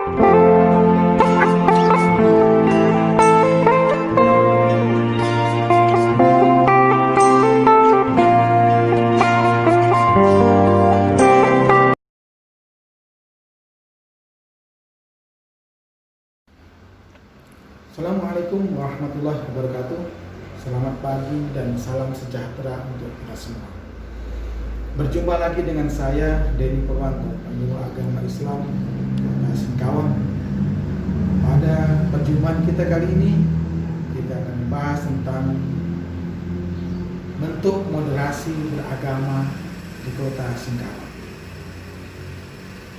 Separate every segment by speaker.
Speaker 1: Assalamualaikum warahmatullahi wabarakatuh. Selamat pagi dan salam sejahtera untuk kita semua. Berjumpa lagi dengan saya, Denny Purwanto, penyuluh agama Islam Kota Singkawang. Pada perjumpaan kita kali ini, kita akan membahas tentang bentuk moderasi beragama di Kota Singkawang.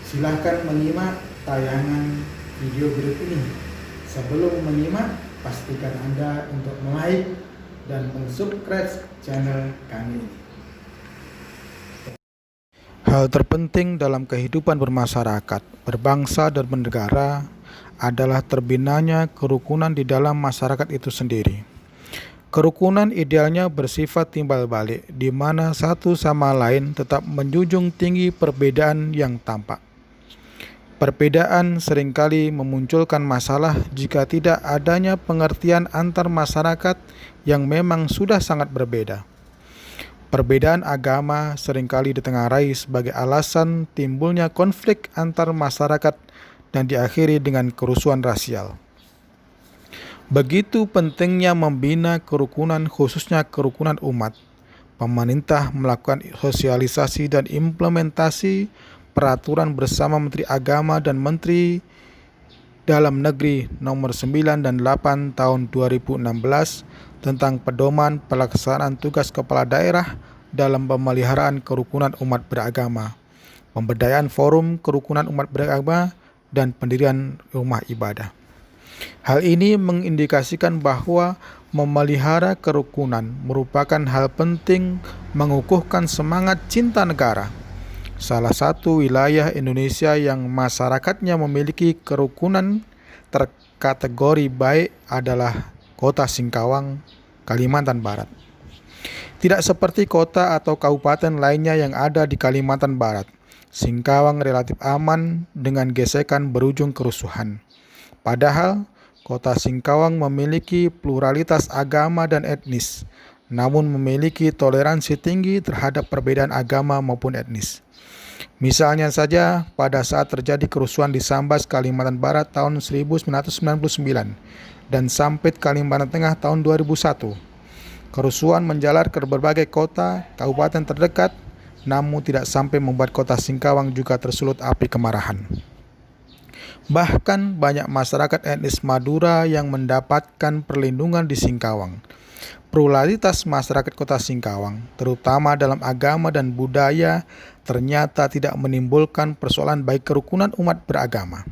Speaker 1: Silahkan menyimak tayangan video berikut ini. Sebelum menyimak, pastikan Anda untuk like dan subscribe channel kami ini. Hal terpenting dalam kehidupan bermasyarakat, berbangsa dan bernegara adalah terbinanya kerukunan di dalam masyarakat itu sendiri. Kerukunan idealnya bersifat timbal balik, di mana satu sama lain tetap menjunjung tinggi perbedaan yang tampak. Perbedaan seringkali memunculkan masalah jika tidak adanya pengertian antar masyarakat yang memang sudah sangat berbeda. Perbedaan agama seringkali ditengarai sebagai alasan timbulnya konflik antar masyarakat dan diakhiri dengan kerusuhan rasial. Begitu pentingnya membina kerukunan, khususnya kerukunan umat. Pemerintah melakukan sosialisasi dan implementasi peraturan bersama Menteri Agama dan Menteri Dalam Negeri nomor 9 dan 8 tahun 2016 tentang pedoman pelaksanaan tugas kepala daerah dalam pemeliharaan kerukunan umat beragama, pemberdayaan forum kerukunan umat beragama, dan pendirian rumah ibadah. Hal ini mengindikasikan bahwa memelihara kerukunan merupakan hal penting mengukuhkan semangat cinta negara. Salah satu wilayah Indonesia yang masyarakatnya memiliki kerukunan terkategori baik adalah Kota Singkawang, Kalimantan Barat. Tidak seperti kota atau kabupaten lainnya yang ada di Kalimantan Barat, Singkawang relatif aman dengan gesekan berujung kerusuhan. Padahal, Kota Singkawang memiliki pluralitas agama dan etnis, namun memiliki toleransi tinggi terhadap perbedaan agama maupun etnis. Misalnya saja pada saat terjadi kerusuhan di Sambas, Kalimantan Barat tahun 1999 dan Sampit, Kalimantan Tengah tahun 2001. Kerusuhan menjalar ke berbagai kota, kabupaten terdekat, namun tidak sampai membuat Kota Singkawang juga tersulut api kemarahan. Bahkan banyak masyarakat etnis Madura yang mendapatkan perlindungan di Singkawang. Pluralitas masyarakat Kota Singkawang, terutama dalam agama dan budaya, ternyata tidak menimbulkan persoalan baik kerukunan umat beragama.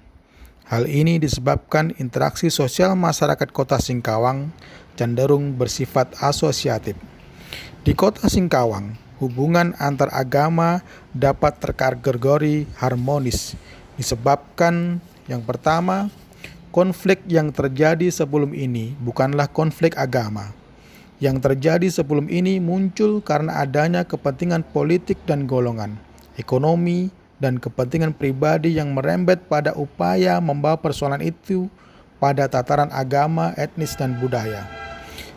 Speaker 1: Hal ini disebabkan interaksi sosial masyarakat Kota Singkawang cenderung bersifat asosiatif. Di Kota Singkawang, hubungan antar agama dapat terkategori harmonis, disebabkan yang pertama, konflik yang terjadi sebelum ini bukanlah konflik agama. Yang terjadi sebelum ini muncul karena adanya kepentingan politik dan golongan, ekonomi, dan kepentingan pribadi yang merembet pada upaya membawa persoalan itu pada tataran agama, etnis, dan budaya.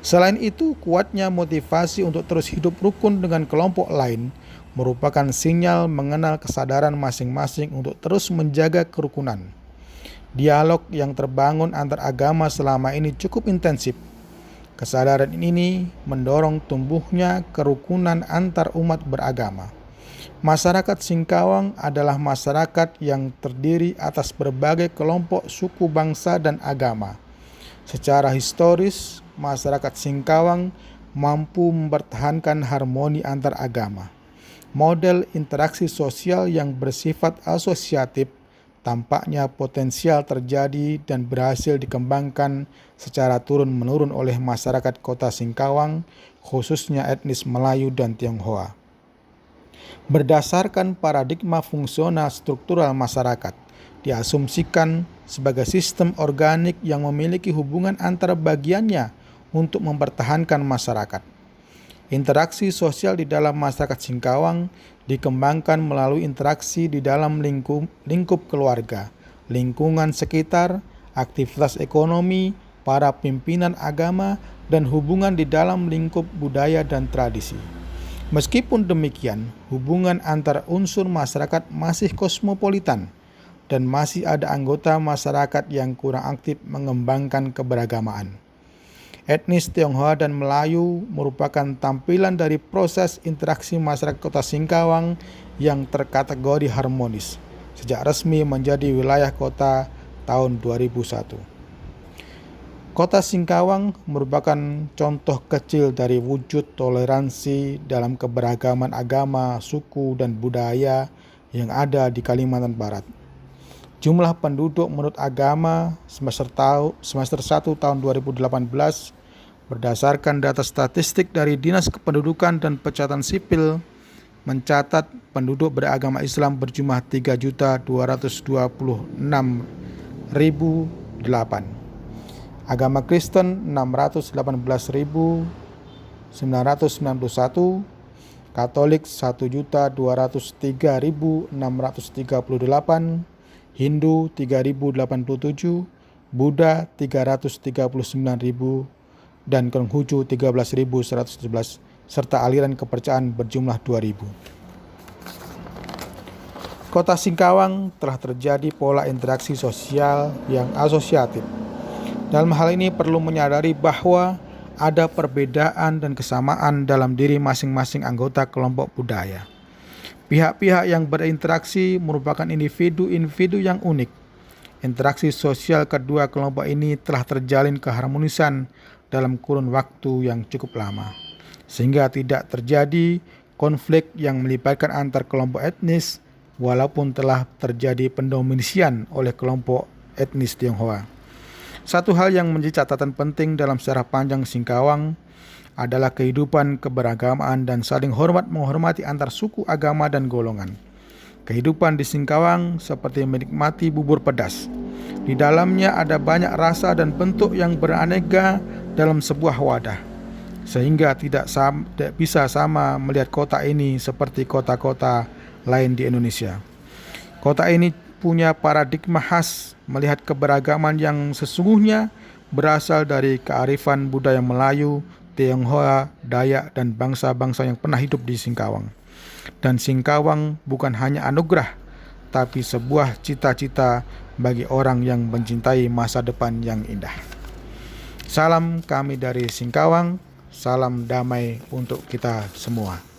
Speaker 1: Selain itu, kuatnya motivasi untuk terus hidup rukun dengan kelompok lain merupakan sinyal mengenal kesadaran masing-masing untuk terus menjaga kerukunan. Dialog yang terbangun antar agama selama ini cukup intensif. Kesadaran ini mendorong tumbuhnya kerukunan antar umat beragama. Masyarakat Singkawang adalah masyarakat yang terdiri atas berbagai kelompok suku, bangsa, dan agama. Secara historis, masyarakat Singkawang mampu mempertahankan harmoni antar agama. Model interaksi sosial yang bersifat asosiatif tampaknya potensial terjadi dan berhasil dikembangkan secara turun-menurun oleh masyarakat Kota Singkawang, khususnya etnis Melayu dan Tionghoa. Berdasarkan paradigma fungsional struktural masyarakat, diasumsikan sebagai sistem organik yang memiliki hubungan antar bagiannya untuk mempertahankan masyarakat. Interaksi sosial di dalam masyarakat Singkawang dikembangkan melalui interaksi di dalam lingkup keluarga, lingkungan sekitar, aktivitas ekonomi, para pimpinan agama, dan hubungan di dalam lingkup budaya dan tradisi. Meskipun demikian, hubungan antar unsur masyarakat masih kosmopolitan dan masih ada anggota masyarakat yang kurang aktif mengembangkan keberagamaan. Etnis Tionghoa dan Melayu merupakan tampilan dari proses interaksi masyarakat Kota Singkawang yang terkategori harmonis sejak resmi menjadi wilayah kota tahun 2001. Kota Singkawang merupakan contoh kecil dari wujud toleransi dalam keberagaman agama, suku, dan budaya yang ada di Kalimantan Barat. Jumlah penduduk menurut agama semester 1 tahun 2018 berdasarkan data statistik dari Dinas Kependudukan dan Pencatatan Sipil mencatat penduduk beragama Islam berjumlah 3.226.008. Agama Kristen 618.991, Katolik 1.203.638, Hindu 3.087, Buddha 339.000, dan Konghucu 13.111, serta aliran kepercayaan berjumlah 2.000. Kota Singkawang telah terjadi pola interaksi sosial yang asosiatif. Dalam hal ini perlu menyadari bahwa ada perbedaan dan kesamaan dalam diri masing-masing anggota kelompok budaya. Pihak-pihak yang berinteraksi merupakan individu-individu yang unik. Interaksi sosial kedua kelompok ini telah terjalin keharmonisan dalam kurun waktu yang cukup lama, sehingga tidak terjadi konflik yang melibatkan antar kelompok etnis, walaupun telah terjadi pendominasian oleh kelompok etnis Tionghoa. Satu hal yang menjadi catatan penting dalam sejarah panjang Singkawang adalah kehidupan keberagamaan dan saling hormat menghormati antar suku, agama, dan golongan. Kehidupan di Singkawang seperti menikmati bubur pedas. Di dalamnya ada banyak rasa dan bentuk yang beraneka dalam sebuah wadah, sehingga tidak bisa sama melihat kota ini seperti kota-kota lain di Indonesia. Kota ini punya paradigma khas melihat keberagaman yang sesungguhnya berasal dari kearifan budaya Melayu, Tionghoa, Dayak, dan bangsa-bangsa yang pernah hidup di Singkawang. Dan Singkawang bukan hanya anugerah, tapi sebuah cita-cita bagi orang yang mencintai masa depan yang indah. Salam kami dari Singkawang, salam damai untuk kita semua.